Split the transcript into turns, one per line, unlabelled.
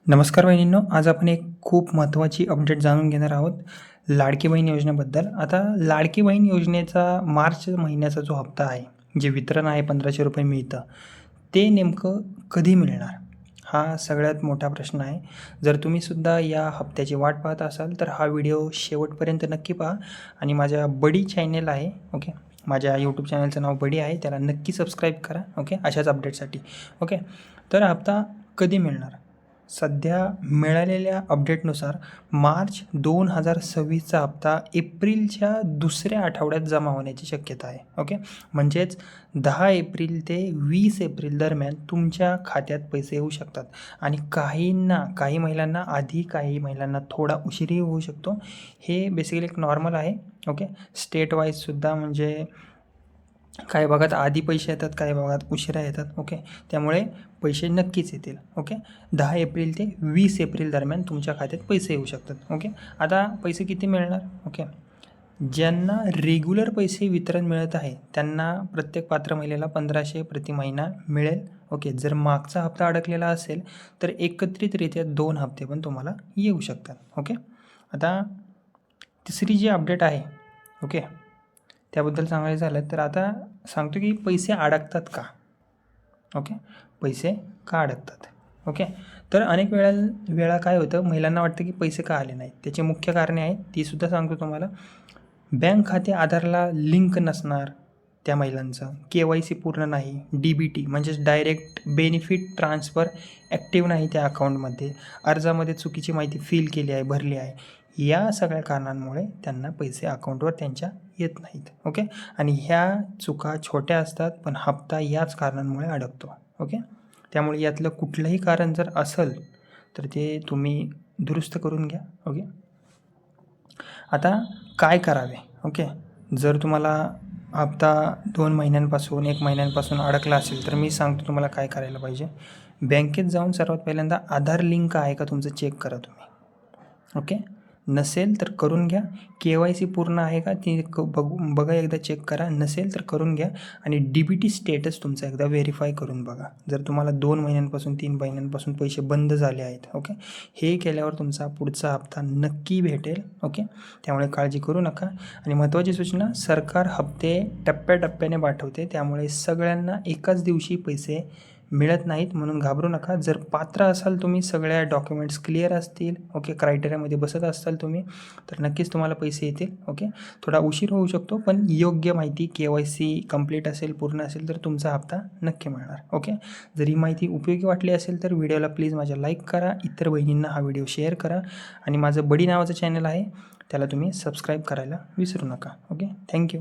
नमस्कार बहिणींनो, आज आपण एक खूप महत्त्वाची अपडेट जाणून घेणार आहोत लाडकी बहीण योजनेबद्दल. आता लाडकी बहीण योजनेचा मार्च महिन्याचा जो हप्ता आहे, जे वितरण आहे ₹1500 मिळतं, ते नेमकं कधी मिळणार? हा सगळ्यात मोठा प्रश्न आहे. जर तुम्हीसुद्धा या हप्त्याची वाट पाहत असाल, तर हा व्हिडिओ शेवटपर्यंत नक्की पहा आणि माझ्या बडी चॅनल आहे, ओके. माझ्या यूट्यूब चॅनलचं नाव बडी आहे, त्याला नक्की सबस्क्राईब करा, ओके, अशाच अपडेटसाठी, ओके. तर हप्ता कधी मिळणार? सध्या मिळालेल्या अपडेटनुसार मार्च 2026चा हप्ता एप्रिलच्या दुसऱ्या आठवड्यात जमा होण्याची शक्यता आहे, ओके. म्हणजेच 10 एप्रिल ते 20 एप्रिल दरम्यान तुमच्या खात्यात पैसे येऊ शकतात आणि काही महिलांना आधी, काही महिलांना थोडा उशीरही होऊ शकतो. हे बेसिकली एक नॉर्मल आहे, ओके. स्टेट वाईजसुद्धा म्हणजे काही भागात आधी पैसे येतात, काही भागात उशिरा येतात, ओके. त्यामुळे पैसे नक्कीच येतील, ओके. 10 एप्रिल ते 20 एप्रिल दरम्यान तुमच्या खात्यात पैसे येऊ शकतात, ओके. आता पैसे किती मिळणार? ओके. ज्यांना रेग्युलर पैसे वितरण मिळत आहे त्यांना प्रत्येक पात्र महिलेला 1500 प्रति महिना मिळेल, ओके. जर मागचा हप्ता अडकलेला असेल तर एकत्रितरित्या 2 हप्ते पण तुम्हाला येऊ शकतात, ओके. आता तिसरी जी अपडेट आहे, ओके, त्याबद्दल सांगायचं झालं तर आता सांगतो की पैसे अडकतात का? ओके. पैसे का अडकतात? ओके. तर अनेक वेळा काय होतं, महिलांना वाटतं की पैसे का आले नाहीत. त्याची मुख्य कारणे आहेत, तीसुद्धा सांगतो तुम्हाला. बँक खाते आधारला लिंक नसणार त्या महिलांचं, KYC पूर्ण नाही, DBT म्हणजेच डायरेक्ट बेनिफिट ट्रान्सफर ॲक्टिव्ह नाही त्या अकाउंटमध्ये, अर्जामध्ये चुकीची माहिती फिल केली आहे, भरली आहे. या सगळ्या कारणांमुळे त्यांना पैसे अकाउंटवर त्यांच्या येत नाहीत, ओके. आणि ह्या चुका छोट्या असतात, पण हप्ता याच कारणांमुळे अडकतो, ओके. त्यामुळे यातलं कुठलंही कारण जर असेल तर ते तुम्ही दुरुस्त करून घ्या, ओके. आता काय करावे? ओके. जर तुम्हाला हप्ता 2 महिन्यांपासून 1 महिन्यांपासून अडकला असेल, तर मी सांगतो तुम्हाला काय करायला पाहिजे. बँकेत जाऊन सर्वात पहिल्यांदा आधार लिंक आहे का तुमचं चेक करा तुम्ही, ओके. नसेल तर करून घ्या. KYC पूर्ण आहे का ते बघा, एकदा चेक करा. नसेल तर करून घ्या आणि DBT स्टेटस तुमचा एकदा व्हेरीफाय करून बघा. जर तुम्हाला 2 महिन्यांपासून 3 महिन्यांपासून पैसे बंद झाले आहेत, ओके, हे केल्यावर तुमचा पुढचा हप्ता नक्की भेटेल, ओके. त्यामुळे काळजी करू नका. आणि महत्त्वाची सूचना, सरकार हप्ते टप्प्याटप्प्याने पाठवते, त्यामुळे सगळ्यांना एकाच दिवशी पैसे मिळत नाहीत, म्हणून घाबरू नका. जर पात्र असाल तुम्ही, सगळ्या डॉक्युमेंट्स क्लिअर असतील, ओके, क्रायटेरियामध्ये बसत असाल तुम्ही, तर नक्कीच तुम्हाला पैसे येतील, ओके. थोडा उशीर होऊ शकतो, पण योग्य माहिती KYC कंप्लीट असेल, पूर्ण असेल, तर तुमचा हप्ता नक्की मिळणार, ओके. जर ही माहिती उपयोगी वाटली असेल तर व्हिडिओला प्लीज माझ्या लाईक करा, इतर बहिणींना हा व्हिडिओ शेअर करा आणि माझं बडी नावाचं चॅनल आहे, त्याला तुम्ही सबस्क्राईब करायला विसरू नका, ओके. थँक्यू.